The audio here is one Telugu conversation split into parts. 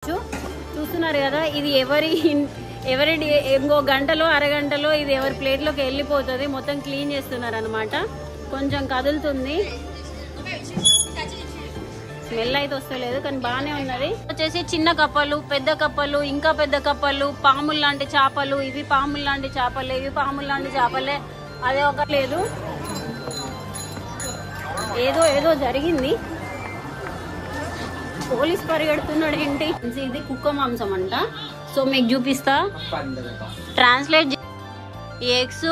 చూస్తున్నారు కదా, ఇది ఎవరి ఇంకో గంటలో అరగంటలో ఇది ఎవరి ప్లేట్లోకి వెళ్ళిపోతుంది. మొత్తం క్లీన్ చేస్తున్నారు అనమాట. కొంచెం కదులుతుంది, స్మెల్ అయితే వస్తలేదు కానీ బాగానే ఉన్నది. వచ్చేసి చిన్న కప్పలు, పెద్ద కప్పలు, ఇంకా పెద్ద కప్పలు, పాములు లాంటి చేపలు. ఇవి పాములు లాంటి చేపలే, ఇవి పాములు లాంటి చేపలే. అదే ఒక లేదు, ఏదో జరిగింది. పోలీస్ పరిగెడుతున్నాడు ఏంటి. ఇది కుక్క మాంసం అంట. సో మీకు చూపిస్తా, ట్రాన్స్లేట్. ఈ ఎగ్స్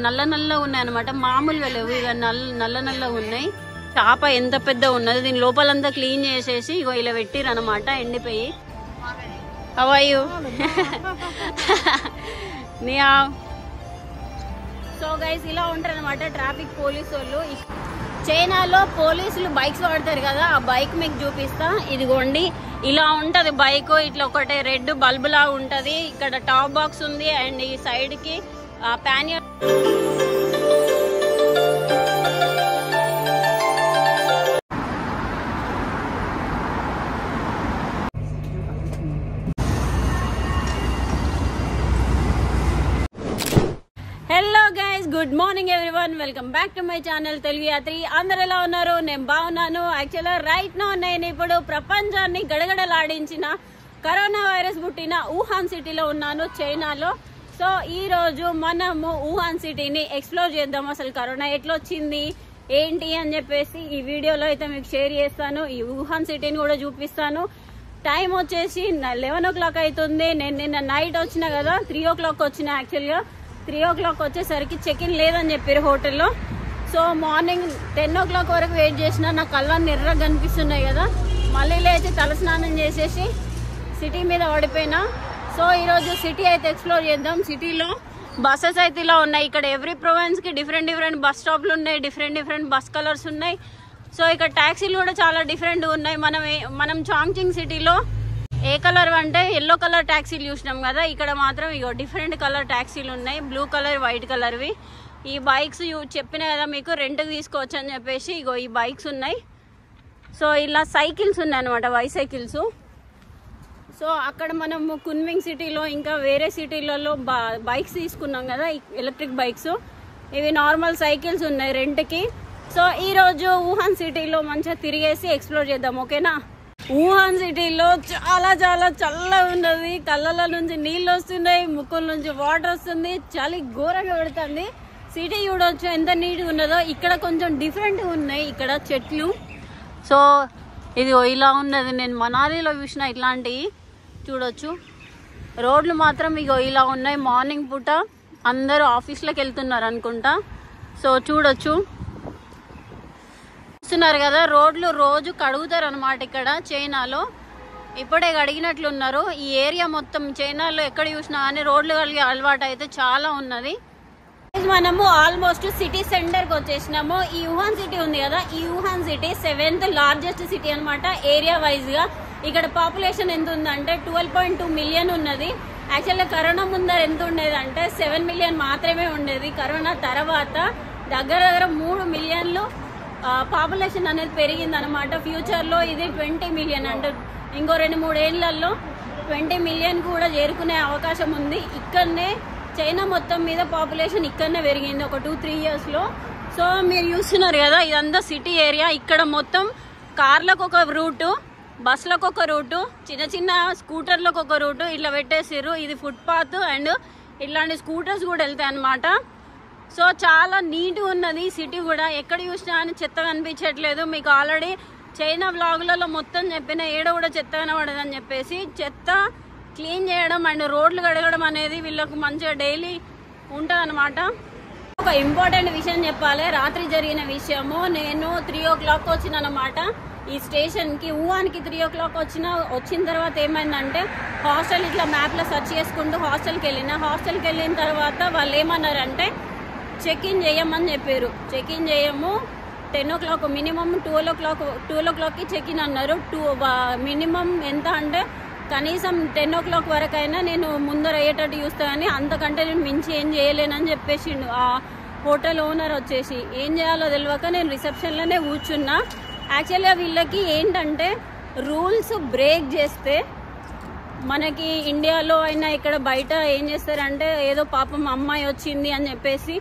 నల్ల నల్లగా ఉన్నాయి అనమాట, మామూలుగా లేవు, ఇక నల్ల నల్లగా ఉన్నాయి. చేప ఎంత పెద్ద ఉన్నది, దీని లోపలంతా క్లీన్ చేసేసి ఇగో ఇలా పెట్టిరు అనమాట, ఎండిపోయి. హవాయు సో గైస్, ఇలా ఉంటారు అనమాట ట్రాఫిక్ పోలీసు వాళ్ళు. చైనాలో పోలీసులు బైక్స్ వాడతారు కదా, ఆ బైక్ మీకు చూపిస్తా. ఇదిగోండి, ఇలా ఉంటది బైక్. ఇట్లా ఒకటే రెడ్ బల్బ్ లా ఉంటది. ఇక్కడ టాప్ బాక్స్ ఉంది అండ్ ఈ సైడ్ కి pannier. Hello guys, good morning everyone, welcome back to my channel Telugu Yatri. అందరు ఎలా ఉన్నారు? నేను బాగున్నాను. యాక్చువల్గా రైట్ నో నేను ఇప్పుడు ప్రపంచాన్ని గడగడలాడించిన కరోనా వైరస్ పుట్టిన వుహాన్ సిటీలో ఉన్నాను, చైనాలో. సో ఈ రోజు మనము వుహాన్ సిటీని ఎక్స్ప్లోర్ చేద్దాం. అసలు కరోనా ఎట్లొచ్చింది ఏంటి అని చెప్పేసి ఈ వీడియోలో అయితే మీకు షేర్ చేస్తాను. ఈ వుహాన్ సిటీని కూడా చూపిస్తాను. టైం వచ్చేసి 11 o'clock అవుతుంది. నేను నిన్న నైట్ వచ్చిన కదా, 3 o'clock వచ్చిన. యాక్చువల్గా 3 o'clock వచ్చేసరికి చెక్ ఇన్ లేదని చెప్పారు హోటల్లో. సో మార్నింగ్ 10 o'clock వరకు వెయిట్ చేసిన. నా కళ్ళన్నీ ఎర్రగా కనిపిస్తున్నాయి కదా, మళ్ళీ లేచి తలస్నానం చేసేసి సిటీ మీద పడిపోయినా. సో ఈరోజు సిటీ అయితే ఎక్స్ప్లోర్ చేద్దాం. సిటీలో బస్సెస్ అయితే ఇలా ఉన్నాయి. ఇక్కడ ఎవ్రీ ప్రొవిన్స్ కి డిఫరెంట్ బస్ స్టాప్లు ఉన్నాయి, డిఫరెంట్ బస్ కలర్స్ ఉన్నాయి. సో ఇక్కడ ట్యాక్సీలు కూడా చాలా డిఫరెంట్ ఉన్నాయి. మనం చాంగ్చింగ్ సిటీలో ఏ కలర్ అంటే ఎల్లో కలర్ ట్యాక్సీలు చూసినాం కదా, ఇక్కడ మాత్రం ఇగో డిఫరెంట్ కలర్ ట్యాక్సీలు ఉన్నాయి, బ్లూ కలర్, వైట్ కలర్వి. ఈ బైక్స్ చెప్పిన కదా మీకు రెంట్కి తీసుకోవచ్చు అని చెప్పేసి, ఇగో ఈ బైక్స్ ఉన్నాయి. సో ఇలా సైకిల్స్ ఉన్నాయి అనమాట, బైసైకిల్స్. సో అక్కడ మనము కున్మింగ్ సిటీలో ఇంకా వేరే సిటీలలో బైక్స్ తీసుకున్నాం కదా, ఎలక్ట్రిక్ బైక్స్. ఇవి నార్మల్ సైకిల్స్ ఉన్నాయి రెంట్కి. సో ఈరోజు వుహాన్ సిటీలో మంచిగా తిరిగేసి ఎక్స్ప్లోర్ చేద్దాం, ఓకేనా? వుహాన్ సిటీలో చాలా చల్లగా ఉన్నది. కళ్ళల నుంచి నీళ్ళు వస్తున్నాయి, ముక్కుల నుంచి వాటర్ వస్తుంది, చలి ఘోరంగా పెడుతుంది. సిటీ చూడవచ్చు ఎంత నీట్గా ఉన్నదో. ఇక్కడ కొంచెం డిఫరెంట్గా ఉన్నాయి ఇక్కడ చెట్లు. సో ఇది ఇలా ఉన్నది. నేను మనాలిలో చూసిన ఇట్లాంటివి చూడొచ్చు. రోడ్లు మాత్రం ఇగో ఇలా ఉన్నాయి. మార్నింగ్ పూట అందరూ ఆఫీస్లోకి వెళ్తున్నారు అనుకుంటా. సో చూడొచ్చు, చూస్తున్నారు కదా, రోడ్లు రోజు కడుగుతారు అనమాట ఇక్కడ చైనాలో. ఇప్పుడే కడిగినట్లున్నారు. ఈ ఏరియా మొత్తం చైనాలో ఎక్కడ చూసినా కానీ రోడ్లు కలిగే అలవాటు అయితే చాలా ఉన్నది. మనము ఆల్మోస్ట్ సిటీ సెంటర్కి వచ్చేసినాము. ఈ వుహాన్ సిటీ ఉంది కదా, ఈ Wuhan city 7th largest city అనమాట ఏరియా వైజ్ గా. ఇక్కడ పాపులేషన్ ఎంత ఉందంటే 12.2 million ఉన్నది. యాక్చువల్గా కరోనా ముందర ఎంత ఉండేది అంటే 7 million మాత్రమే ఉండేది. కరోనా తర్వాత దగ్గర 3 million పాపులేషన్ అనేది పెరిగింది అనమాట. ఫ్యూచర్ లో ఇది 20 million అంటే ఇంకో 2-3 ఏళ్లలో 20 million కూడా చేరుకునే అవకాశం ఉంది. ఇక్కడనే చైనా మొత్తం మీద పాపులేషన్ ఇక్కడనే పెరిగింది ఒక 2-3 years లో. సో మీరు చూస్తున్నారు కదా, ఇదంతా సిటీ ఏరియా. ఇక్కడ మొత్తం కార్లకు ఒక రూటు, బస్సులకు ఒక రూటు, చిన్న స్కూటర్లకు ఒక రూటు ఇట్లా పెట్టేసారు. ఇది ఫుట్పాత్ అండ్ ఇట్లాంటి స్కూటర్స్ కూడా వెళ్తాయి అనమాట. సో చాలా నీట్గా ఉన్నది సిటీ కూడా. ఎక్కడ చూసినా అని చెత్త కనిపించట్లేదు. మీకు ఆల్రెడీ చైనా వ్లాగులలో మొత్తం చెప్పిన, ఏడ కూడా చెత్త కనబడదని చెప్పేసి. చెత్త క్లీన్ చేయడం అండ్ రోడ్లు కడగడం అనేది వీళ్ళకు మంచిగా డైలీ ఉంటుంది అనమాట. ఒక ఇంపార్టెంట్ విషయం చెప్పాలి, రాత్రి జరిగిన విషయము. నేను 3 o'clock వచ్చిన అనమాట ఈ స్టేషన్కి. వుహాన్కి 3 o'clock వచ్చిన తర్వాత ఏమైందంటే, హాస్టల్ ఇట్లా మ్యాప్లో సెర్చ్ చేసుకుంటూ హాస్టల్కి వెళ్ళిన తర్వాత వాళ్ళు ఏమన్నారంటే చెక్ ఇన్ చేయమని చెప్పారు. చెక్ ఇన్ చేయము, 10 o'clock మినిమం 12 o'clockకి చెక్ ఇన్ అన్నారు. మినిమం ఎంత అంటే కనీసం 10 o'clock వరకైనా నేను ముందర అయ్యేటట్టు చూస్తా, కానీ అంతకంటే నేను మించి ఏం చేయలేనని చెప్పేసిండు ఆ హోటల్ ఓనర్ వచ్చేసి. ఏం చేయాలో తెలియక నేను రిసెప్షన్లోనే కూర్చున్నా. యాక్చువల్గా వీళ్ళకి ఏంటంటే రూల్స్ బ్రేక్ చేస్తే మనకి ఇండియాలో అయినా ఇక్కడ బయట ఏం చేస్తారంటే ఏదో పాపం అమ్మాయి వచ్చింది అని చెప్పేసి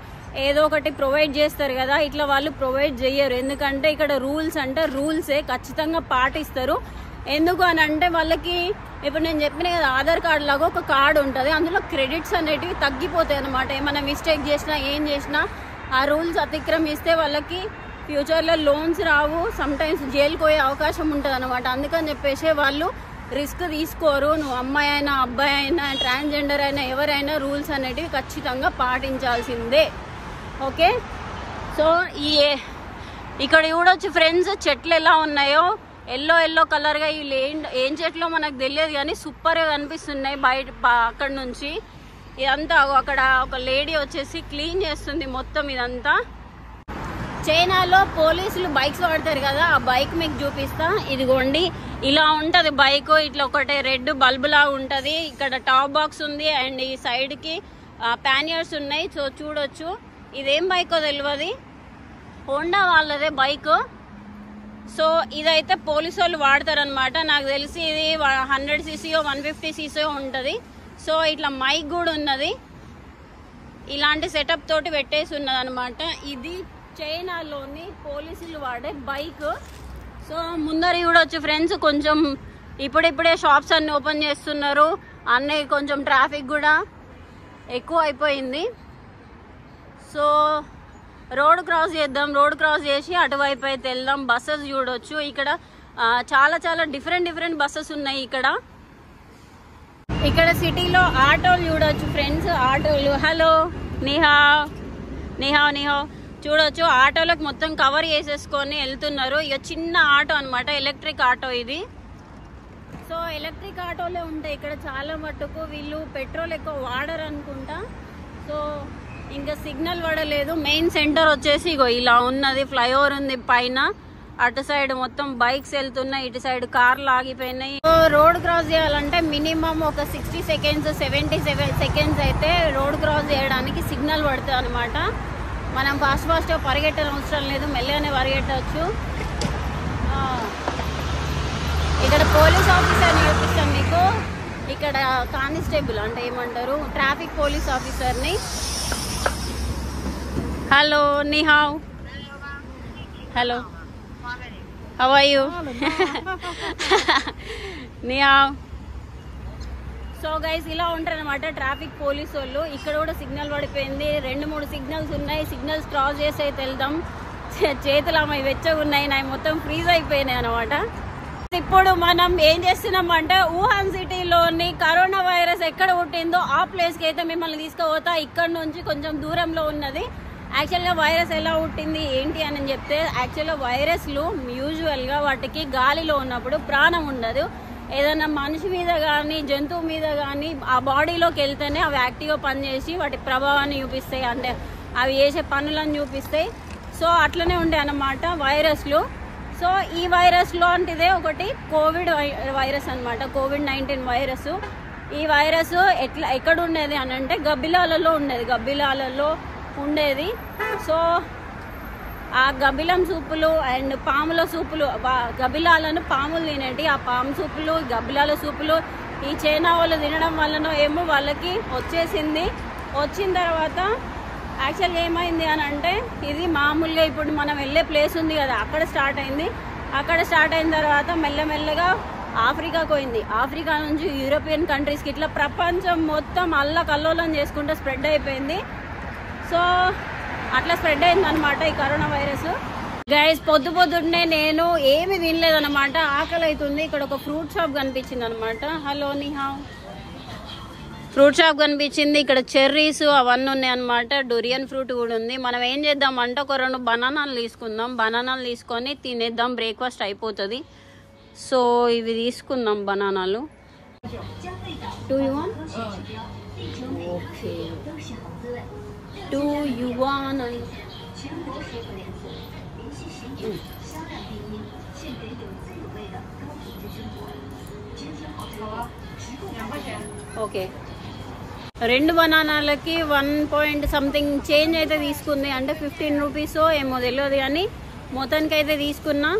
ఏదో ఒకటి ప్రొవైడ్ చేస్తారు కదా, ఇట్లా వాళ్ళు ప్రొవైడ్ చేయరు. ఎందుకంటే ఇక్కడ రూల్స్ అంటే రూల్సే ఖచ్చితంగా పాటిస్తారు. ఎందుకు అని అంటే వాళ్ళకి ఇప్పుడు నేను చెప్పిన కదా ఆధార్ కార్డు లాగా ఒక కార్డు ఉంటుంది, అందులో క్రెడిట్స్ అనేటివి తగ్గిపోతాయి అనమాట. ఏమైనా మిస్టేక్ చేసినా ఏం చేసినా ఆ రూల్స్ అతిక్రమిస్తే వాళ్ళకి ఫ్యూచర్లో లోన్స్ రావు, సమ్టైమ్స్ జైలుకి పోయే అవకాశం ఉంటుంది అనమాట. అందుకని చెప్పేసి వాళ్ళు రిస్క్ తీసుకోరు. నువ్వు అమ్మాయి అయినా అబ్బాయి అయినా ట్రాన్స్జెండర్ అయినా ఎవరైనా రూల్స్ అనేటివి ఖచ్చితంగా పాటించాల్సిందే. ఓకే, సో ఇక్కడ చూడొచ్చు ఫ్రెండ్స్ చెట్లు ఎలా ఉన్నాయో, ఎల్లో కలర్గా. వీళ్ళు ఏం చెట్లో మనకు తెలియదు కానీ సూపర్గా కనిపిస్తున్నాయి బయట అక్కడ నుంచి. ఇదంతా అక్కడ ఒక లేడీ వచ్చేసి క్లీన్ చేస్తుంది మొత్తం ఇదంతా. చైనాలో పోలీసులు బైక్స్ వాడతారు కదా, ఆ బైక్ మీకు చూపిస్తా. ఇదిగోండి ఇలా ఉంటది బైక్, ఇట్లా ఒకటే రెడ్ బల్బ్ లాగా ఉంటది. ఇక్కడ టాప్ బాక్స్ ఉంది అండ్ ఈ సైడ్ కి ప్యానియర్స్ ఉన్నాయి. సో చూడొచ్చు, ఇదేం బైకో తెలియదు, హోండా వాళ్ళదే బైక్. సో ఇదైతే పోలీసు వాళ్ళు వాడతారనమాట. నాకు తెలిసి ఇది 100cc 150cc ఉంటుంది. సో ఇట్లా మైక్ కూడా ఉన్నది, ఇలాంటి సెటప్ తోటి పెట్టేసి ఉన్నది అనమాట. ఇది చైనాలోని పోలీసులు వాడే బైక్. సో ముందర చూడొచ్చు ఫ్రెండ్స్, కొంచెం ఇప్పుడిప్పుడే షాప్స్ అన్ని ఓపెన్ చేస్తున్నారు, అన్నీ కొంచెం ట్రాఫిక్ కూడా ఎక్కువ అయిపోయింది. సో రోడ్ క్రాస్ చేద్దాం, రోడ్ క్రాస్ చేసి అటువైపు అయితే వెళ్దాం. బస్సెస్ చూడొచ్చు, ఇక్కడ చాలా డిఫరెంట్ బస్సెస్ ఉన్నాయి. ఇక్కడ సిటీలో ఆటోలు చూడొచ్చు ఫ్రెండ్స్, ఆటోలు. హలో నిహావ్ చూడొచ్చు, ఆటోలకు మొత్తం కవర్ చేసేసుకొని వెళ్తున్నారు. ఇక చిన్న ఆటో అనమాట, ఎలక్ట్రిక్ ఆటో ఇది. సో ఎలక్ట్రిక్ ఆటోలే ఉంటాయి ఇక్కడ చాలా మట్టుకు. వీళ్ళు పెట్రోల్ ఎక్కువ వాడరు అనుకుంటా. సో ఇంకా సిగ్నల్ పడలేదు. మెయిన్ సెంటర్ వచ్చేసి ఇగో ఇలా ఉన్నది, ఫ్లైఓవర్ ఉంది పైన. అటు సైడ్ మొత్తం బైక్స్ వెళ్తున్నాయి, ఇటు సైడ్ కార్లు ఆగిపోయినాయి. సో రోడ్ క్రాస్ చేయాలంటే మినిమం ఒక 60 సెకండ్స్ 77 సెకండ్స్ అయితే రోడ్ క్రాస్ చేయడానికి సిగ్నల్ పడుతుంది అనమాట. మనం ఫాస్ట్ పరిగెట్టడం అవసరం లేదు, మెల్లగానే పరిగెట్టవచ్చు. ఇక్కడ పోలీస్ ఆఫీసర్ని చూపిస్తాం మీకు. ఇక్కడ కానిస్టేబుల్ అంటే ఏమంటారు, ట్రాఫిక్ పోలీస్ ఆఫీసర్ని. హలో నిహావ్, హలో హౌ ఆర్ యూ? నిహావ్. సో గైస్ ఇలా ఉంటారు అనమాట ట్రాఫిక్ పోలీస్ వాళ్ళు. ఇక్కడ కూడా సిగ్నల్ పడిపోయింది, 2-3 సిగ్నల్స్ ఉన్నాయి. సిగ్నల్స్ క్రాస్ చేసి అయితే వెళ్దాం. చేతులు అమ్మాయి వెచ్చగా ఉన్నాయి, నాయి మొత్తం ఫ్రీజ్ అయిపోయినాయి అనమాట. ఇప్పుడు మనం ఏం చేస్తున్నాం అంటే వుహాన్ సిటీలోని కరోనా వైరస్ ఎక్కడ పుట్టిందో ఆ ప్లేస్కి అయితే మిమ్మల్ని తీసుకుపోతా. ఇక్కడ నుంచి కొంచెం దూరంలో ఉన్నది. యాక్చువల్గా వైరస్ ఎలా పుట్టింది ఏంటి అని చెప్తే, యాక్చువల్గా వైరస్లు యూజువల్గా వాటికి గాలిలో ఉన్నప్పుడు ప్రాణం ఉండదు. ఏదైనా మనిషి మీద కానీ జంతువు మీద కానీ ఆ బాడీలోకి వెళ్తేనే అవి యాక్టివ్గా పనిచేసి వాటి ప్రభావాన్ని చూపిస్తాయి, అంటే అవి చేసే పనులను చూపిస్తాయి. సో అట్లనే ఉండే అన్నమాట వైరస్లు. సో ఈ వైరస్ లాంటిదే ఒకటి కోవిడ్ వైరస్ అనమాట, COVID-19 వైరస్. ఈ వైరస్ ఎక్కడ ఉండేది అని అంటే గబ్బిలాలలో ఉండేది. సో ఆ గబ్బిలం సూపులు అండ్ పాముల సూపులు, గబ్బిలాలను పాములు తినేటి, ఆ పాము సూపులు గబ్బిలాల సూపులు ఈ చైనా వాళ్ళు తినడం వలన ఏమో వాళ్ళకి వచ్చేసింది. వచ్చిన తర్వాత యాక్చువల్గా ఏమైంది అని అంటే, ఇది మామూలుగా ఇప్పుడు మనం వెళ్ళే ప్లేస్ ఉంది కదా అక్కడ స్టార్ట్ అయింది. అక్కడ స్టార్ట్ అయిన తర్వాత మెల్లమెల్లగా ఆఫ్రికాకు పోయింది. ఆఫ్రికా నుంచి యూరోపియన్ కంట్రీస్కి ఇట్లా ప్రపంచం మొత్తం అల్లకల్లోలం చేసుకుంటూ స్ప్రెడ్ అయిపోయింది. సో అట్లా స్ప్రెడ్ అయింది అనమాట ఈ కరోనా వైరస్. గైస్ పొద్దున్నే నేను ఏమి తినలేదన్నమాట, ఆకలి అవుతుంది. ఇక్కడ ఒక ఫ్రూట్ షాప్ కనిపించింది అనమాట. హలో నిహావ్. ఫ్రూట్ షాప్ కనిపించింది. ఇక్కడ చెర్రీస్ అవన్నీ ఉన్నాయి అనమాట, డొరియన్ ఫ్రూట్ కూడా ఉంది. మనం ఏం చేద్దాం అంటే ఒక 2 బనానాలు తీసుకుందాం, బనానాలు తీసుకొని తినేద్దాం, బ్రేక్ఫాస్ట్ అయిపోతుంది. సో ఇవి తీసుకుందాం బనానాలు. 2 yuan? Okay 2 yuan. Okay 2 బనానాలకి 1 point something change అయితే తీసుకుంది, అంటే 15 రూపీస్ ఏమో తెలియదు కానీ మొత్తానికి అయితే తీసుకున్నా.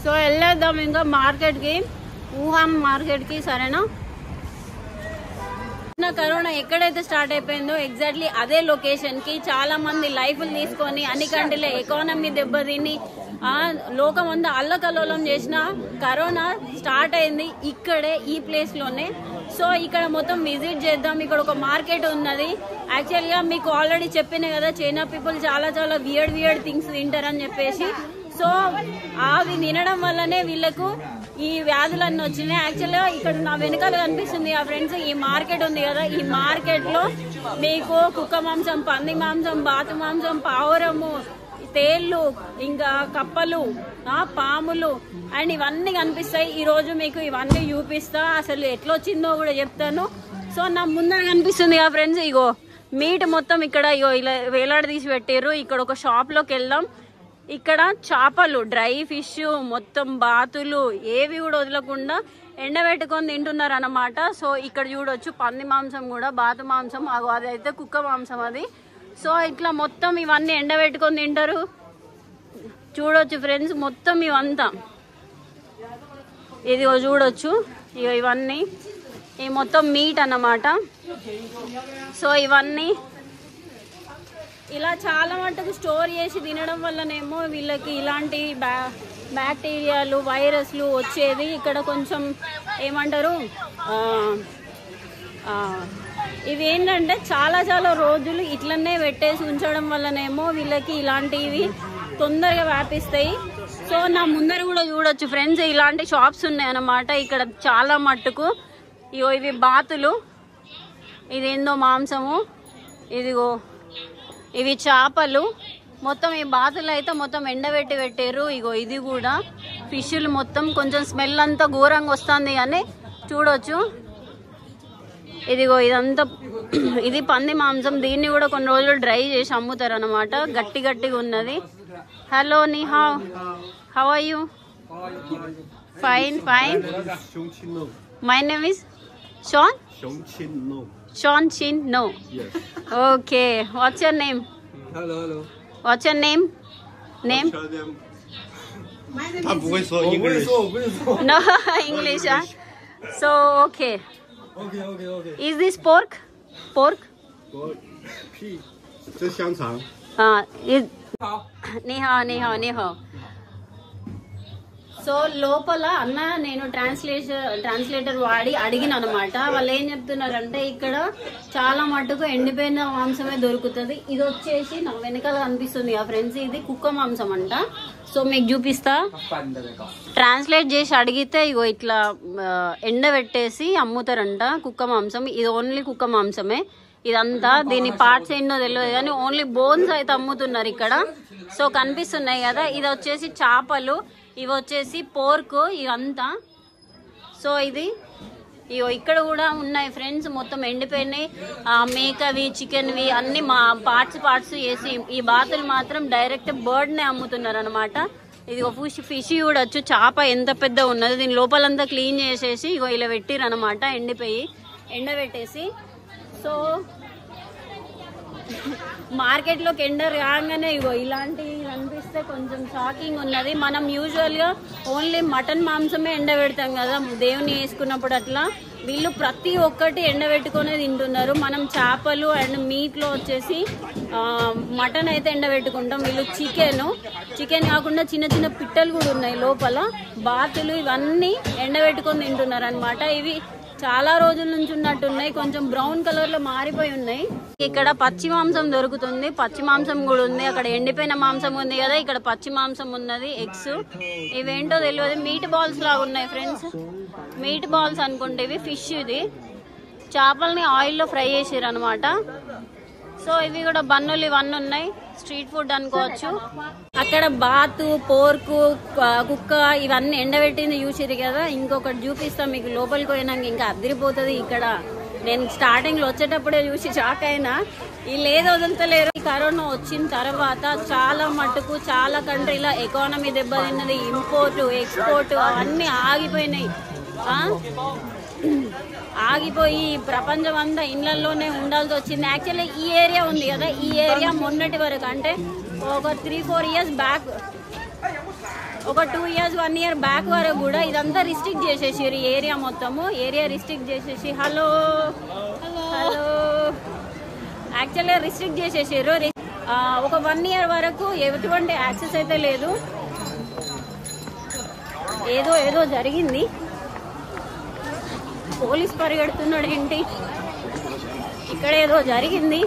సో వెళ్ళేద్దాం ఇంకా మార్కెట్కి, వుహాన్ మార్కెట్కి. సరేనా? కరోనా ఎక్కడైతే స్టార్ట్ అయిపోయిందో ఎగ్జాక్ట్లీ అదే లొకేషన్ కి చాలా మంది లైఫ్లు తీసుకొని అన్ని కంట్రీల ఎకానమీ దెబ్బతిని లోకం అంతా అల్లకల్లోలం చేసిన కరోనా స్టార్ట్ అయింది ఇక్కడే, ఈ ప్లేస్ లోనే. సో ఇక్కడ మొత్తం విజిట్ చేద్దాం. ఇక్కడ ఒక మార్కెట్ ఉన్నది. యాక్చువల్ గా మీకు ఆల్రెడీ చెప్పిన కదా, చైనా పీపుల్ చాలా చాలా వియర్డ్ థింగ్స్ తింటారని చెప్పేసి. సో అవి తినడం వల్లనే వీళ్ళకు ఈ వ్యాధులన్నీ వచ్చినాయి. యాక్చువల్ గా ఇక్కడ నా వెనకాల కనిపిస్తుంది ఆ ఫ్రెండ్స్, ఈ మార్కెట్ ఉంది కదా, ఈ మార్కెట్ లో మీకు కుక్క మాంసం, పంది మాంసం, బాతు మాంసం, పావురము, తేళ్లు, ఇంకా కప్పలు, పాములు అండ్ ఇవన్నీ కనిపిస్తాయి. ఈ రోజు మీకు ఇవన్నీ చూపిస్తా, అసలు ఎట్లా వచ్చిందో కూడా చెప్తాను. సో నా ముందర కనిపిస్తుంది కదా ఫ్రెండ్స్, ఇగో మీట్ మొత్తం ఇక్కడ ఇగో ఇలా వేలాడదీసి పెట్టారు. ఇక్కడ ఒక షాప్ లోకి వెళ్దాం. ఇక్కడ చేపలు, డ్రై ఫిష్, మొత్తం బాతులు ఏవి కూడా వదలకుండా ఎండబెట్టుకొని తింటున్నారు అన్నమాట. సో ఇక్కడ చూడొచ్చు పంది మాంసం కూడా, బాతు మాంసం, అది అయితే కుక్క మాంసం అది. సో ఇట్లా మొత్తం ఇవన్నీ ఎండబెట్టుకొని తింటారు. చూడొచ్చు ఫ్రెండ్స్, మొత్తం ఇవంతా ఇది చూడొచ్చు. ఇవన్నీ ఈ మొత్తం మీట్ అన్నమాట. సో ఇవన్నీ ఇలా చాలా మటుకు స్టోర్ చేసి తినడం వల్లనేమో వీళ్ళకి ఇలాంటి బ్యాక్టీరియాలు, వైరస్లు వచ్చేది. ఇక్కడ కొంచెం ఏమంటారు, ఇవి ఏంటంటే చాలా చాలా రోజులు ఇట్లనే పెట్టేసి ఉంచడం వల్లనేమో వీళ్ళకి ఇలాంటివి తొందరగా వ్యాపిస్తాయి. సో నా ముందర కూడా చూడొచ్చు ఫ్రెండ్స్, ఇలాంటి షాప్స్ ఉన్నాయి అన్నమాట ఇక్కడ చాలా మట్టుకు. ఇవి బాతులు, ఇదేందో మాంసము, ఇదిగో ఇవి చేపలు. మొత్తం ఈ బాతులు అయితే మొత్తం ఎండబెట్టి పెట్టారు. ఇగో ఇది కూడా ఫిష్లు, మొత్తం కొంచెం స్మెల్ అంతా ఘోరంగా వస్తుంది కానీ చూడొచ్చు. ఇదిగో ఇదంతా ఇది పంది మాంసం. దీన్ని కూడా కొన్ని రోజులు డ్రై చేసి అమ్ముతారు అన్నమాట, గట్టి గట్టిగా ఉన్నది. హలో, నీ how are you? Fine fine. My name is Sean. Sean Chin, no. Yes. Okay. What's your name? Hello. What's your name? Name? 他不会说英语。No English. So okay. Okay. Is this pork? Pork? P. 这香肠。is. 你好。సో లోపల అన్న నేను ట్రాన్స్లేటర్ వాడి అడిగిన అనమాట. వాళ్ళు ఏం చెప్తున్నారంటే ఇక్కడ చాలా మటుకు ఎండిపోయిన మాంసమే దొరుకుతుంది. ఇది వచ్చేసి నా వెనకాల కనిపిస్తుంది ఆ ఫ్రెండ్స్, ఇది కుక్క మాంసం అంట. సో మీకు చూపిస్తా. ట్రాన్స్లేట్ చేసి అడిగితే ఇగో ఇట్లా ఎండబెట్టేసి అమ్ముతారంట కుక్క మాంసం. ఇది ఓన్లీ కుక్క మాంసమే ఇదంతా. దీని పార్ట్స్ ఏంటో తెలియదు కానీ ఓన్లీ బోన్స్ అయితే అమ్ముతున్నారు ఇక్కడ. సో కనిపిస్తున్నాయి కదా, ఇది వచ్చేసి చేపలు, ఇవి వచ్చేసి పోర్క్, ఇవంతా. సో ఇది ఇక్కడ కూడా ఉన్నాయి ఫ్రెండ్స్, మొత్తం ఎండిపోయినాయి. మేకవి, చికెన్వి అన్ని మా పార్ట్స్ వేసి. ఈ బాతులు మాత్రం డైరెక్ట్ బర్డ్నే అమ్ముతున్నారు అనమాట. ఇది ఫిష్ చూడొచ్చు, చేప ఎంత పెద్ద ఉన్నది. దీని లోపలంతా క్లీన్ చేసేసి ఇగో ఇలా పెట్టిరు అనమాట, ఎండబెట్టేసి. సో మార్కెట్ లోకి ఎంటర్ కాగానే ఇగో ఇలాంటివి కనిపిస్తే కొంచెం షాకింగ్ ఉన్నది. మనం యూజువల్ గా ఓన్లీ మటన్ మాంసమే ఎండబెడతాం కదా దేవుని వేసుకున్నప్పుడు, అట్లా వీళ్ళు ప్రతి ఒక్కటి ఎండబెట్టుకునే తింటున్నారు. మనం చేపలు అండ్ మీట్ లో వచ్చేసి మటన్ అయితే ఎండబెట్టుకుంటాం. వీళ్ళు చికెన్ కాకుండా చిన్న చిన్న పిట్టలు కూడా ఉన్నాయి లోపల, బాతులు, ఇవన్నీ ఎండబెట్టుకొని తింటున్నారు అనమాట. ఇవి చాలా రోజుల నుంచి ఉన్నట్టున్నాయి, కొంచెం బ్రౌన్ కలర్ లో మారిపోయి ఉన్నాయి. ఇక్కడ పచ్చి మాంసం దొరుకుతుంది, పచ్చి మాంసం కూడా ఉంది. అక్కడ ఎండిపోయిన మాంసం ఉంది కదా, ఇక్కడ పచ్చి మాంసం ఉన్నది. ఎగ్స్ ఇవేంటో తెలియదు, మీట్ బాల్స్ లాగా ఉన్నాయి ఫ్రెండ్స్. మీట్ బాల్స్ అనుకుంటే ఇవి ఫిష్. ఇది చేపల్ని ఆయిల్లో ఫ్రై చేసారు అనమాట. సో ఇవి కూడా బన్నులు ఇవన్నీ ఉన్నాయి, స్ట్రీట్ ఫుడ్ అనుకోవచ్చు. అక్కడ బాతు, పోర్కు, కుక్క ఇవన్నీ ఎండబెట్టింది చూసిరు కదా. ఇంకొకటి చూపిస్తాం మీకు లోపలికి పోయినాక, ఇంకా అదిరిపోతుంది. ఇక్కడ నేను స్టార్టింగ్ లో వచ్చేటప్పుడే చూసి షాక్ అయినా, వీళ్ళు ఏది వదులుతలేరు. కరోనా వచ్చిన తర్వాత చాలా మట్టుకు చాలా కంట్రీల ఎకానమీ దెబ్బతిన్నది. ఇంపోర్టు, ఎక్స్పోర్ట్ అవన్నీ ఆగిపోయినాయి. ఆగిపోయి ప్రపంచం అంతా ఇళ్లలోనే ఉండాల్సి వచ్చింది. యాక్చువల్లీ ఈ ఏరియా ఉంది కదా, ఈ ఏరియా మొన్నటి వరకు అంటే ఒక 3-4 years బ్యాక్ ఒక 2 years 1 year బ్యాక్ వరకు కూడా ఇదంతా రిస్ట్రిక్ట్ చేసేసారు ఈ ఏరియా మొత్తము. ఏరియా రిస్ట్రిక్ట్ చేసేసి హలో యాక్చువల్గా రిస్ట్రిక్ట్ చేసేసారు. ఒక 1 year వరకు ఎటువంటి యాక్సెస్ అయితే లేదు. ఏదో జరిగింది. పోలీస్ పరిగెడుతున్నాడు ఏంటి, ఇక్కడ ఏదో జరిగింది.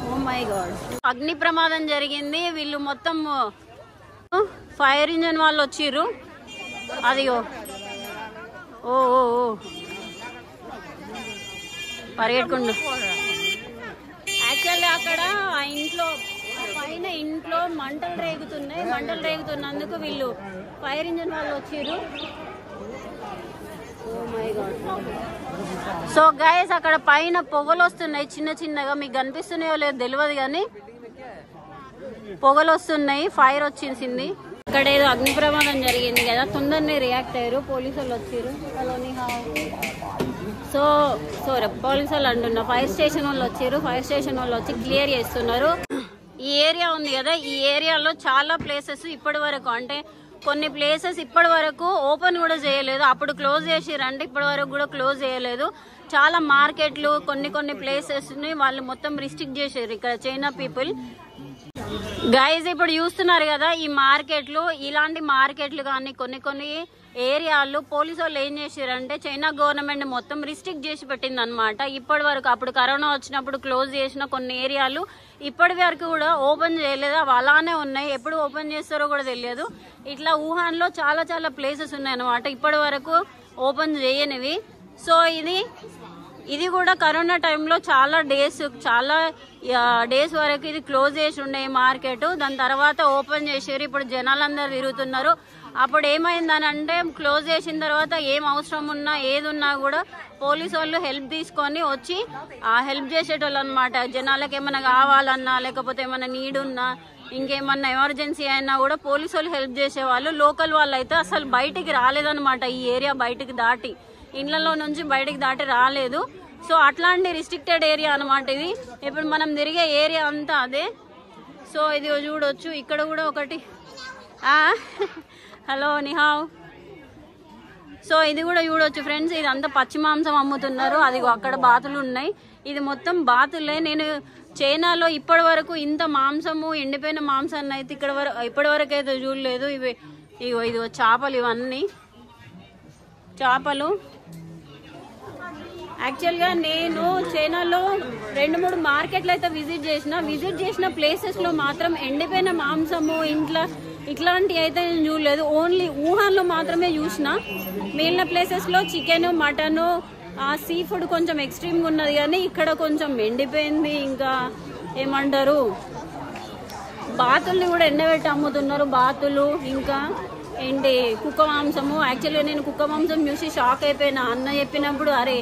ఓ మై గాడ్, అగ్ని ప్రమాదం జరిగింది. వీళ్ళు మొత్తం ఫైర్ ఇంజన్ వాళ్ళు వచ్చిర్రు. అదిగో ఓ పరిగెట్టుకుండు. యాక్చువల్లీ అక్కడ ఆ ఇంట్లో పైన ఇంట్లో మంటలు రేగుతున్నాయి. మంటలు రేగుతున్నందుకు వీళ్ళు ఫైర్ ఇంజన్ వాళ్ళు వచ్చిర్రు. Oh my god. So guys అక్కడ పైన పొగలు వస్తున్నాయి చిన్న చిన్నగా. మీకు కనిపిస్తున్నాయో లేదో తెలియదు కానీ పొగలు వస్తున్నాయి. ఫైర్ వచ్చేసింది. ఇక్కడ ఏదో అగ్ని ప్రమాదం జరిగింది కదా, తొందరనే రియాక్ట్ అయ్యారు. పోలీసు వాళ్ళు వచ్చారు. సో పోలీసు వాళ్ళు అంటున్నా ఫైర్ స్టేషన్ వాళ్ళు వచ్చారు. ఫైర్ స్టేషన్ వాళ్ళు వచ్చి క్లియర్ చేస్తున్నారు. ఈ ఏరియా ఉంది కదా, ఈ ఏరియాలో చాలా ప్లేసెస్ ఇప్పటి వరకు అంటే కొన్ని ప్లేసెస్ ఇప్పటి వరకు ఓపెన్ కూడా చేయలేదు. అప్పుడు క్లోజ్ చేసిరంటే ఇప్పటి వరకు కూడా క్లోజ్ చేయలేదు. చాలా మార్కెట్లు కొన్ని ప్లేసెస్ ని వాళ్ళు మొత్తం రిస్ట్రిక్ట్ చేసారు ఇక్కడ చైనా పీపుల్. గైజ్ ఇప్పుడు చూస్తున్నారు కదా ఈ మార్కెట్లు, ఇలాంటి మార్కెట్లు కానీ కొన్ని ఏరియాలు పోలీసు వాళ్ళు ఏం చేసారంటే చైనా గవర్నమెంట్ మొత్తం రిస్ట్రిక్ట్ చేసి పెట్టింది అనమాట. ఇప్పటి వరకు అప్పుడు కరోనా వచ్చినప్పుడు క్లోజ్ చేసిన కొన్ని ఏరియాలు ఇప్పటి వరకు కూడా ఓపెన్ చేయలేదు. అవి అలానే ఉన్నాయి. ఎప్పుడు ఓపెన్ చేస్తారో కూడా తెలియదు. ఇట్లా వుహాన్ లో చాలా ప్లేసెస్ ఉన్నాయి అనమాట ఇప్పటి వరకు ఓపెన్ చేయనివి. సో ఇది కూడా కరోనా టైంలో చాలా డేస్ వరకు ఇది క్లోజ్ చేసి ఉండే మార్కెట్. దాని తర్వాత ఓపెన్ చేసారు. ఇప్పుడు జనాలందరూ తిరుగుతున్నారు. అప్పుడు ఏమైందని అంటే క్లోజ్ చేసిన తర్వాత ఏం అవసరం ఉన్నా ఏది ఉన్నా కూడా పోలీసు వాళ్ళు హెల్ప్ తీసుకొని వచ్చి హెల్ప్ చేసేటోళ్ళు అనమాట. జనాలకు ఏమైనా కావాలన్నా లేకపోతే ఏమైనా నీడ్ ఉన్నా ఇంకేమన్నా ఎమర్జెన్సీ అయినా కూడా పోలీసు వాళ్ళు హెల్ప్ చేసేవాళ్ళు. లోకల్ వాళ్ళు అయితే అసలు బయటికి రాలేదన్నమాట. ఈ ఏరియా బయటికి దాటి ఇళ్లలో నుంచి బయటికి దాటి రాలేదు. సో అట్లాంటి రిస్ట్రిక్టెడ్ ఏరియా అనమాట ఇది. ఇప్పుడు మనం తిరిగే ఏరియా అంతా అదే. సో ఇది చూడొచ్చు. ఇక్కడ కూడా ఒకటి హలో నిహావ్. సో ఇది కూడా చూడొచ్చు ఫ్రెండ్స్. ఇదంతా పచ్చి మాంసం అమ్ముతున్నారు. అదిగో అక్కడ బాతులు ఉన్నాయి. ఇది మొత్తం బాతులే. నేను చైనాలో ఇప్పటి వరకు ఇంత మాంసము ఎండిపోయిన మాంసాన్ని అయితే ఇప్పటి వరకు అయితే చూడలేదు. ఇదిగో చేపలు, ఇవన్నీ చేపలు. యాక్చువల్గా నేను చైనాలో 2-3 మార్కెట్లు అయితే విజిట్ చేసిన ప్లేసెస్లో మాత్రం ఎండిపోయిన మాంసము ఇట్లాంటివి అయితే నేను చూడలేదు. ఓన్లీ వుహాన్లో మాత్రమే చూసిన. మిగిలిన ప్లేసెస్లో చికెన్, మటన్, సీ ఫుడ్ కొంచెం ఎక్స్ట్రీమ్గా ఉన్నది. కానీ ఇక్కడ కొంచెం ఎండిపోయింది. ఇంకా ఏమంటారు బాతుల్ని కూడా ఎండబెట్టి అమ్ముతున్నారు. బాతులు ఇంకా ఏంటి కుక్క మాంసము. యాక్చువల్గా నేను కుక్క మాంసం చూసి షాక్ అయిపోయినా. అన్న చెప్పినప్పుడు అరే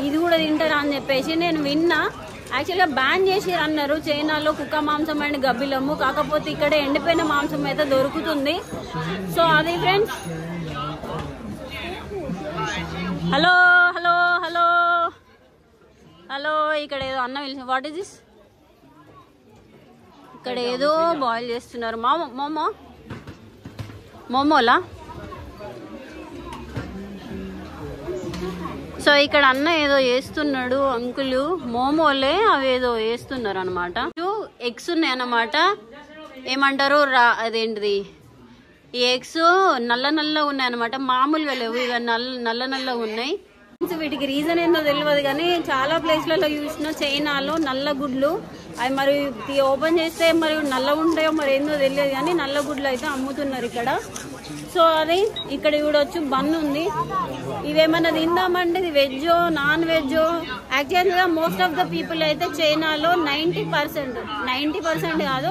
ఇది కూడా తింటారా అని చెప్పేసి నేను విన్నా. యాక్చువల్గా బ్యాన్ చేసి అన్నారు చైనాలో కుక్క మాంసం అండ్ గబ్బిలము. కాకపోతే ఇక్కడ ఎండిపోయిన మాంసం అయితే దొరుకుతుంది. సో అది friends. Hello hello hello hello ఇక్కడ ఏదో అన్న పిలిచి వాట్ ఈస్ దిస్? ఇక్కడ ఏదో బాయిల్ చేస్తున్నారు. మోమోలా. సో ఇక్కడ అన్న ఏదో వేస్తున్నాడు అంకులు. మోమోలే అవి ఏదో వేస్తున్నారు అనమాట. ఎగ్స్ ఉన్నాయి అన్నమాట. ఏమంటారు అదేంటిది ఈ ఎగ్స్ నల్ల ఉన్నాయి అనమాట. మామూలుగా లేవు, ఇక నల్లగా ఉన్నాయి. వీటికి రీజన్ ఏందో తెలియదు కానీ చాలా ప్లేస్లలో చూసిన చైనాలో నల్ల గుడ్లు అవి మరి ఓపెన్ చేస్తే మరి నల్ల ఉంటాయో మరి ఏందో తెలియదు కానీ నల్ల గుడ్లు అయితే అమ్ముతున్నారు ఇక్కడ. సో అది ఇక్కడ చూడొచ్చు. బన్ ఉంది. ఇవేమన్నా తిందామంటే ఇది వెజ్జో నాన్ వెజ్జో. యాక్చువల్గా మోస్ట్ ఆఫ్ ద పీపుల్ అయితే చైనాలో 90% కాదు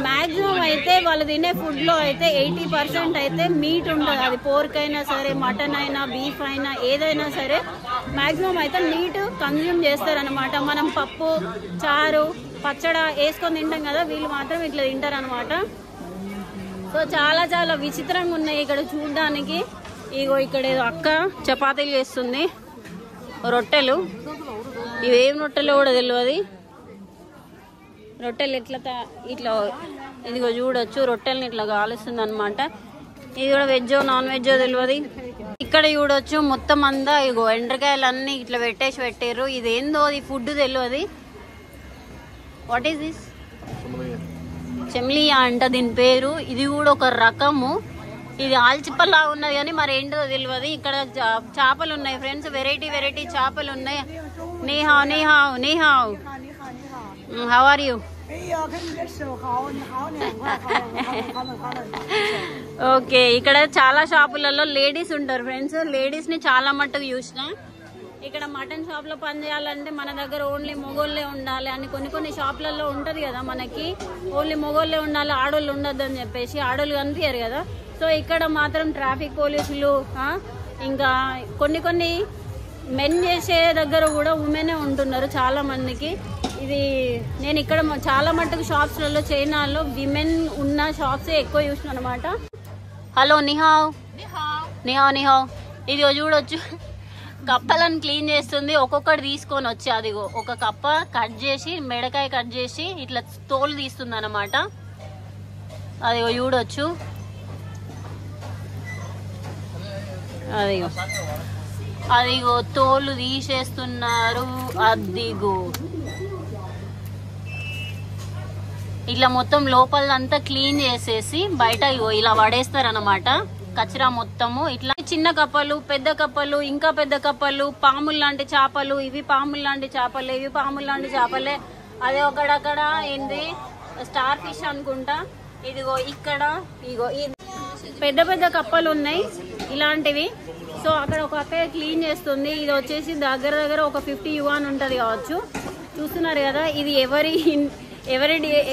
మ్యాక్సిమం అయితే వాళ్ళు తినే ఫుడ్ లో అయితే 80% అయితే మీట్ ఉంటుంది. అది పోర్క్ అయినా సరే, మటన్ అయినా, బీఫ్ అయినా, ఏదైనా సరే మ్యాక్సిమం అయితే మీట్ కన్జ్యూమ్ చేస్తారనమాట. మనం పప్పు, చారు, పచ్చడి వేసుకొని తింటాం కదా, వీళ్ళు మాత్రం ఇట్లా తింటారనమాట. సో చాలా విచిత్రంగా ఉన్నాయి ఇక్కడ చూడడానికి. ఇగో ఇక్కడ ఏదో అక్క చపాతీలు చేస్తుంది. రొట్టెలు, ఇవేం రొట్టెలు కూడా తెలియదు. రొట్టెలు ఇట్లా ఇదిగో చూడొచ్చు రొట్టెల్ని ఇట్లా కాలుస్తుంది అనమాట. ఇది కూడా వెజ్జో నాన్ వెజ్జో తెలియదు. ఇక్కడ చూడొచ్చు మొత్తం అంతా ఇగో ఎండ్రకాయలు అన్ని ఇట్లా పెట్టారు. ఇది ఏందో అది ఫుడ్ తెలియదు. What is this? చెమ్లియా అంట దీని పేరు. ఇది కూడా ఒక రకము. ఇది ఆల్చిప్పలా ఉన్నది కానీ మరి ఏంటో తెలియదు. ఇక్కడ చేపలు ఉన్నాయి ఫ్రెండ్స్, వెరైటీ చేపలు ఉన్నాయి. నీహావ్ హౌ ఆర్ యూ? ఓకే, ఇక్కడ చాలా షాపులలో లేడీస్ ఉంటారు ఫ్రెండ్స్. లేడీస్ ని చాలా మట్టుకు చూసిన. ఇక్కడ మటన్ షాప్ లో పని చేయాలంటే మన దగ్గర ఓన్లీ మొగోళ్ళే ఉండాలి అని కొన్ని షాపులలో ఉంటది కదా, మనకి ఓన్లీ మొగోళ్ళే ఉండాలి, ఆడోళ్ళు ఉండద్దు అని చెప్పేసి. ఆడోళ్ళు కనిపించారు కదా. సో ఇక్కడ మాత్రం ట్రాఫిక్ పోలీసులు, ఇంకా కొన్ని మెన్ చేసే దగ్గర కూడా ఉమెనే ఉంటున్నారు చాలా మందికి. ఇది నేను ఇక్కడ చాలా మట్టుకు షాప్స్లలో చైనాలో విమెన్ ఉన్న షాప్సే ఎక్కువ చూసిన అనమాట. హలో నిహావ్. ఇది చూడొచ్చు కప్పలను క్లీన్ చేస్తుంది. ఒక్కొక్కటి తీసుకొని వచ్చి అదిగో ఒక కప్ప కట్ చేసి మెడకాయ కట్ చేసి ఇట్లా తోలు తీస్తుంది అనమాట. అదిగో చూడొచ్చు, అదిగో తోలు తీసేస్తున్నారు. అదిగో ఇట్లా మొత్తం లోపలంతా క్లీన్ చేసేసి బయట ఇగో ఇలా పడేస్తారనమాట కచరా మొత్తము. ఇట్లా చిన్న కప్పలు, పెద్ద కప్పలు, ఇంకా పెద్ద కప్పలు, పాములు లాంటి చేపలు, ఇవి పాములు లాంటి చేపలే, ఇవి పాములు లాంటి చేపలే. అదే ఒకడక్కడ ఏంది స్టార్ ఫిష్ అనుకుంటా. ఇదిగో ఇక్కడ ఇగో పెద్ద కప్పలు ఉన్నాయి ఇలాంటివి. సో అక్కడ ఒక అక్క క్లీన్ చేస్తుంది. ఇది వచ్చేసి దగ్గర ఒక 50 yuan ఉంటది కావచ్చు. చూస్తున్నారు కదా, ఇది ఎవరి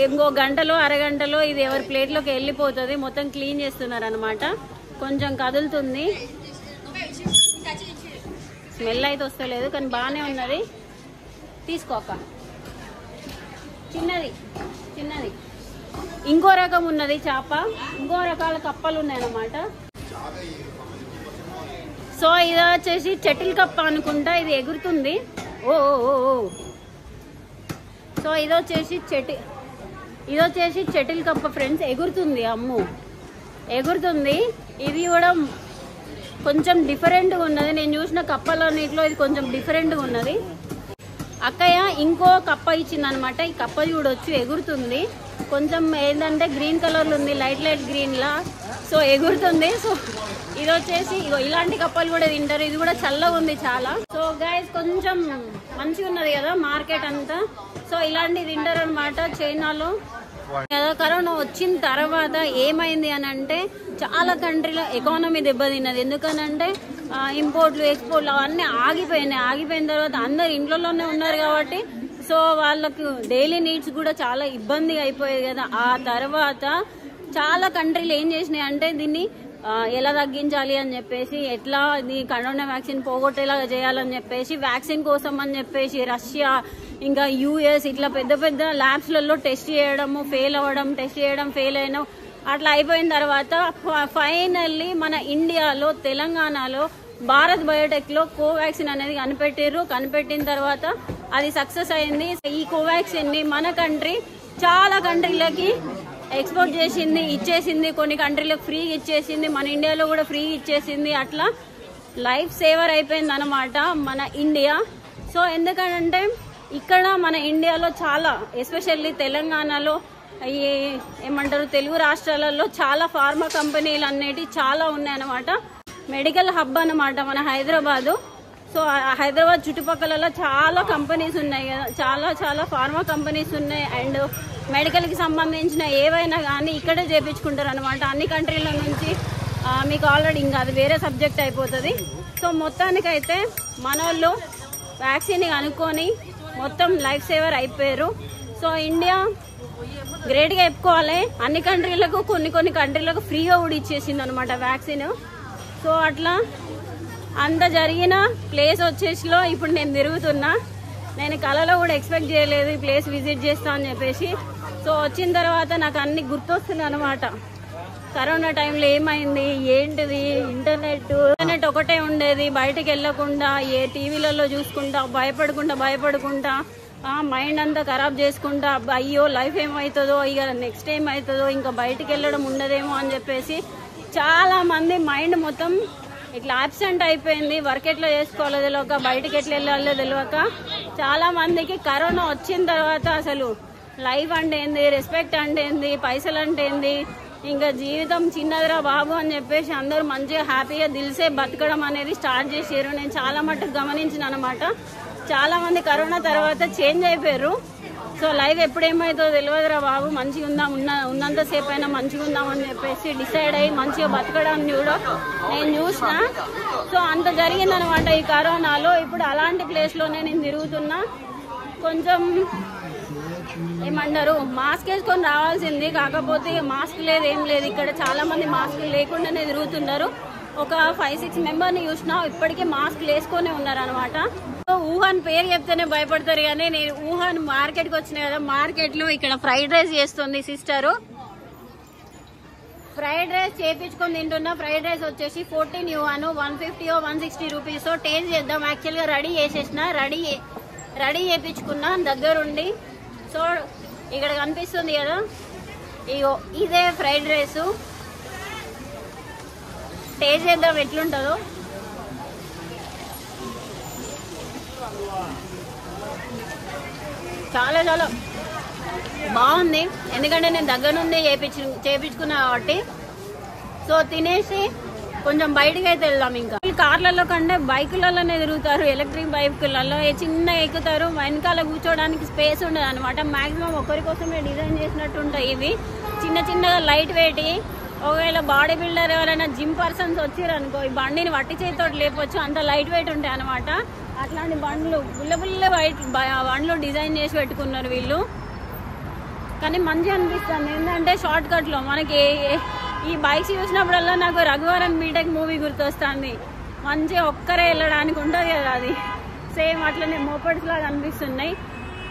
ఇంకో గంటలో అరగంటలో ఇది ఎవరి ప్లేట్లోకి వెళ్ళిపోతుంది. మొత్తం క్లీన్ చేస్తున్నారు అనమాట. కొంచెం కదులుతుంది, స్మెల్ అయితే వస్తలేదు కానీ బాగానే ఉన్నది. తీసుకోక చిన్నది ఇంకో రకం ఉన్నది చేప, ఇంకో రకాల కప్పలు ఉన్నాయన్నమాట. సో ఇది వచ్చేసి చెటిల్ కప్ప అనుకుంటా, ఇది ఎగురుతుంది. ఓ సో ఇది వచ్చేసి చెటిల్ కప్ప ఫ్రెండ్స్, ఎగురుతుంది. అమ్ము ఎగురుతుంది. ఇది కూడా కొంచెం డిఫరెంట్గా ఉన్నది. నేను చూసిన కప్పలన్నిట్లో ఇది కొంచెం డిఫరెంట్గా ఉన్నది. అక్కయ్య ఇంకో కప్ప ఇచ్చింది అనమాట. ఈ కప్ప చూడొచ్చు ఎగురుతుంది. కొంచెం ఏంటంటే గ్రీన్ కలర్లో ఉంది, లైట్ గ్రీన్ లా. సో ఎగురుతుంది. సో ఇది వచ్చేసి ఇగో ఇలాంటి కప్పలు కూడా తింటారు. ఇది కూడా చల్లగా ఉంది చాలా. సో గైస్ కొంచెం మంచిగా ఉన్నది కదా మార్కెట్ అంతా. సో ఇలాంటివి తింటారు అనమాట చైనాలో. కరోనా వచ్చిన తర్వాత ఏమైంది అని అంటే చాలా కంట్రీలో ఎకానమీ దెబ్బతిన్నది. ఎందుకనంటే ఇంపోర్ట్లు ఎక్స్పోర్ట్లు అవన్నీ ఆగిపోయిన తర్వాత అందరు ఇంట్లోనే ఉన్నారు కాబట్టి సో వాళ్ళకు డైలీ నీడ్స్ కూడా చాలా ఇబ్బంది అయిపోయేది కదా. ఆ తర్వాత చాలా కంట్రీలు ఏం చేసినాయి అంటే దీన్ని ఎలా తగ్గించాలి అని చెప్పేసి, ఎట్లా ఈ కరోనా వ్యాక్సిన్ పోగొట్టేలాగా చేయాలని చెప్పేసి, వ్యాక్సిన్ కోసం అని చెప్పేసి రష్యా ఇంకా యూఎస్ ఇట్లా పెద్ద ల్యాబ్స్లలో టెస్ట్ చేయడము, ఫెయిల్ అవ్వడం, టెస్ట్ చేయడం ఫెయిల్ అయినా అట్లా అయిపోయిన తర్వాత ఫైనల్లీ మన ఇండియాలో తెలంగాణలో భారత్ బయోటెక్ లో కోవాక్సిన్ అనేది కనిపెట్టిన తర్వాత అది సక్సెస్ అయింది. ఈ కోవాక్సిన్ ని మన కంట్రీ చాలా కంట్రీలకి ఎక్స్పోర్ట్ చేసింది, ఇచ్చేసింది. కొన్ని కంట్రీలకు ఫ్రీగా ఇచ్చేసింది, మన ఇండియాలో కూడా ఫ్రీగా ఇచ్చేసింది. అట్లా లైఫ్ సేవర్ అయిపోయింది అనమాట మన ఇండియా. సో ఎందుకంటే ఇక్కడ మన ఇండియాలో చాలా ఎస్పెషల్లీ తెలంగాణలో ఏమంటారు తెలుగు రాష్ట్రాలలో చాలా ఫార్మా కంపెనీలు అనేటివి చాలా ఉన్నాయన్నమాట. మెడికల్ హబ్ అన్నమాట మన హైదరాబాదు. సో హైదరాబాద్ చుట్టుపక్కల చాలా కంపెనీస్ ఉన్నాయి కదా, చాలా ఫార్మా కంపెనీస్ ఉన్నాయి. అండ్ మెడికల్ కి సంబంధించిన ఏవైనా కానీ ఇక్కడే చేపించుకుంటారు అనమాట అన్ని కంట్రీల నుంచి. మీకు ఆల్రెడీ ఇంకా అది వేరే సబ్జెక్ట్ అయిపోతుంది. సో మొత్తానికైతే మన వాళ్ళు వ్యాక్సిన్ కనుక్కొని మొత్తం లైఫ్ సేవర్ అయిపోయారు. సో ఇండియా గ్రేట్ గా చెప్పుకోవాలి. అన్ని కంట్రీలకు కొన్ని కంట్రీలకు ఫ్రీగా కూడా ఇచ్చేసింది అనమాట వ్యాక్సిన్. సో అట్లా అంత జరిగిన ప్లేస్ వచ్చేసిలో ఇప్పుడు నేను తిరుగుతున్నా. నేను కళలో కూడా ఎక్స్పెక్ట్ చేయలేదు ఈ ప్లేస్ విజిట్ చేస్తా అని చెప్పేసి. సో వచ్చిన తర్వాత నాకు అన్ని గుర్తొస్తున్నాయి అనమాట. కరోనా టైంలో ఏమైంది, ఏంటిది, ఇంటర్నెట్ ఒకటే ఉండేది, బయటకు వెళ్లకుండా ఏ టీవీలలో చూసుకుంటా భయపడుకుంటా మైండ్ అంతా ఖరాబ్ చేసుకుంటా అయ్యో లైఫ్ ఏమవుతుందో ఇక నెక్స్ట్ ఏం అవుతుందో ఇంకా బయటికి వెళ్ళడం ఉండదేమో అని చెప్పేసి చాలా మంది మైండ్ మొత్తం ఇట్లా అబ్సెంట్ అయిపోయింది. వర్క్ ఎట్లా చేసుకోవాలో తెలియక, బయటకి ఎట్లా వెళ్ళాలో తెలియక చాలా మందికి కరోనా వచ్చిన తర్వాత అసలు లైఫ్ అంటే ఏంది, రెస్పెక్ట్ అంటే ఏంది, పైసలు అంటే ఏంది, ఇంకా జీవితం చిన్నదిరా బాబు అని చెప్పేసి అందరూ మంచిగా హ్యాపీగా దిల్సే బతకడం అనేది స్టార్ట్ చేసారు. నేను చాలా మట్టుకు గమనించిన అనమాట. చాలా మంది కరోనా తర్వాత చేంజ్ అయిపోయారు. సో లైఫ్ ఎప్పుడు ఏమవుతుందో తెలియదురా బాబు, మంచిగా ఉందాం, ఉన్నంతసేపు అయినా మంచిగా ఉందాం అని చెప్పేసి డిసైడ్ అయ్యి మంచిగా బతకడాన్ని కూడా నేను చూసిన. సో అంత జరిగిందనమాట ఈ కరోనాలో. ఇప్పుడు అలాంటి ప్లేస్లోనే నేను తిరుగుతున్నా. కొంచెం ఏమంటారు, మాస్క్ వేసుకొని రావాల్సింది, కాకపోతే మాస్క్ లేదు, ఏం లేదు. ఇక్కడ చాలా మంది మాస్క్ లేకుండానే తిరుగుతున్నారు. ఒక 5-6 మెంబర్ని చూసినా ఇప్పటికీ మాస్క్ వేసుకొని ఉన్నారు అనమాట. వుహాన్ పేరు చెప్తేనే భయపడతారు, కానీ నేను వుహాన్ మార్కెట్కి వచ్చిన కదా, మార్కెట్లో ఇక్కడ ఫ్రైడ్ రైస్ చేస్తుంది సిస్టరు. ఫ్రైడ్ రైస్ చేయించుకొని తింటున్నా. ఫ్రైడ్ రైస్ వచ్చేసి 14 యువాన్, 150 160 రూపీస్. టేస్ట్ చేద్దాం. యాక్చువల్గా రెడీ చేసేసిన, రెడీ చేయించుకున్నా దగ్గరుండి. సో ఇక్కడ కనిపిస్తుంది కదా, ఇగో ఇదే ఫ్రైడ్ రైస్. టేస్ట్ చేద్దాం ఎట్లుంటుందో. చాలా చాలా బాగుంది, ఎందుకంటే నేను దగ్గర నుండి చేయించుకున్నా కాబట్టి. సో తినేసి కొంచెం బయటకు అయితే వెళ్దాం. ఇంకా ఈ కార్లలో కంటే బైకులలోనే తిరుగుతారు, ఎలక్ట్రిక్ బైకులలో చిన్న ఎక్కుతారు. వెనకాల కూర్చోడానికి స్పేస్ ఉండదు అనమాట. మాక్సిమం ఒకరి కోసమే డిజైన్ చేసినట్టు ఉంటాయి ఇవి. చిన్న చిన్నగా లైట్ వెయిట్. ఒకవేళ బాడీ బిల్డర్ ఎవరైనా జిమ్ పర్సన్స్ వచ్చారు అనుకో, ఈ బండిని వట్టి చేతితో లేపొచ్చు, అంత లైట్ వెయిట్ ఉంటాయి అనమాట. అట్లాంటి బండ్లు బుల్ల బండ్లు డిజైన్ చేసి పెట్టుకున్నారు వీళ్ళు. కానీ మంచిగా అనిపిస్తుంది, ఏంటంటే షార్ట్ కట్లో మనకి ఈ బైక్స్ చూసినప్పుడల్లా నాకు రఘువరన్ బీటెక్ మూవీ గుర్తొస్తుంది. మంచిగా ఒక్కరే వెళ్ళడానికి ఉంటుంది కదా, అది సేమ్ అట్లనే మోపడ్స్ లాగా అనిపిస్తున్నాయి.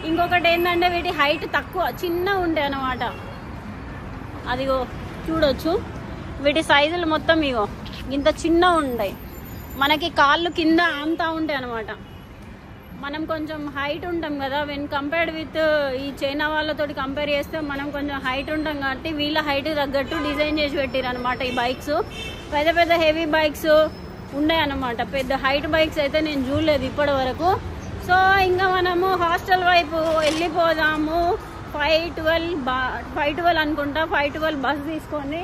ఇంకొకటి ఏంటంటే వీటి హైట్ తక్కువ, చిన్నగా ఉంటాయి అన్నమాట. అదిగో చూడొచ్చు, వీటి సైజులు మొత్తం ఇగో ఇంత చిన్నగా ఉంటాయి. మనకి కాళ్ళు కింద అంతా ఉంటాయి అన్నమాట. మనం కొంచెం హైట్ ఉంటాం కదా, వెన్ కంపేర్డ్ విత్ ఈ చైనా వాళ్ళతో కంపేర్ చేస్తే మనం కొంచెం హైట్ ఉంటాం కాబట్టి వీళ్ళ హైట్ తగ్గట్టు డిజైన్ చేసి పెట్టారు అనమాట ఈ బైక్స్. పెద్ద పెద్ద హెవీ బైక్స్ ఉన్నాయన్నమాట. పెద్ద హైట్ బైక్స్ అయితే నేను చూడలేదు ఇప్పటి వరకు. సో ఇంకా మనము హాస్టల్ వైపు వెళ్ళిపోదాము. 5:12 అనుకుంటా, 5:12 బస్ తీసుకొని